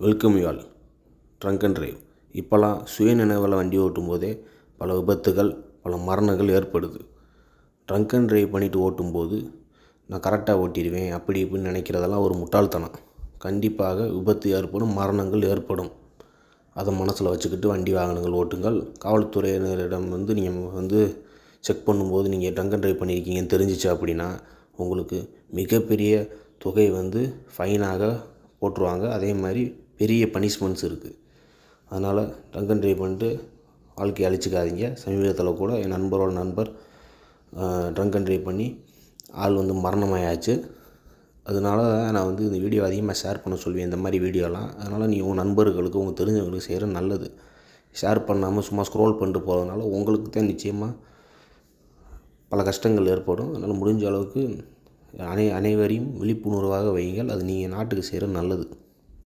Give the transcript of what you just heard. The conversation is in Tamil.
Welcome you all. Drunk and drive. இப்போலாம் சுயநினைவில் வண்டி ஓட்டும் போதே பல விபத்துகள், பல மரணங்கள் ஏற்படுது. ட்ரங்க் அண்ட் டிரைவ் பண்ணிவிட்டு ஓட்டும்போது நான் கரெக்டாக ஓட்டிடுவேன் அப்படி இப்படின்னு நினைக்கிறதெல்லாம் ஒரு முட்டாள்தனம். கண்டிப்பாக விபத்து ஏற்படும், மரணங்கள் ஏற்படும். அதை மனசில் வச்சுக்கிட்டு வண்டி வாகனங்கள் ஓட்டுங்கள். காவல்துறையினரிடம் நீங்கள் செக் பண்ணும்போது நீங்கள் ட்ரங்க் அண்ட் டிரைவ் பண்ணியிருக்கீங்கன்னு தெரிஞ்சிச்சு அப்படின்னா உங்களுக்கு மிகப்பெரிய தொகை ஃபைனாக போட்டுருவாங்க. அதே மாதிரி பெரிய பனிஷ்மெண்ட்ஸ் இருக்குது. அதனால் ட்ரங்க் அண்ட் டிரைவ் பண்ணிட்டு வாழ்க்கையை அழிச்சிக்காதீங்க. சமீபத்தில் கூட என் நண்பரோட நண்பர் ட்ரங்க் அண்ட் டிரைவ் பண்ணி ஆள் மரணமாயாச்சு. அதனால நான் இந்த வீடியோ அதிகமாக ஷேர் பண்ண சொல்லுவேன், இந்த மாதிரி வீடியோலாம். அதனால் நீ உங்கள் நண்பர்களுக்கு, உங்கள் தெரிஞ்சவங்களுக்கு செய்கிற நல்லது. ஷேர் பண்ணாமல் சும்மா ஸ்க்ரோல் பண்ணிட்டு போகிறதுனால உங்களுக்கு தான் நிச்சயமாக பல கஷ்டங்கள் ஏற்படும். அதனால் முடிஞ்ச அளவுக்கு அனைவரையும் விழிப்புணர்வாக வையுங்கள். அது நீங்கள் நாட்டுக்கு செய்கிற நல்லது.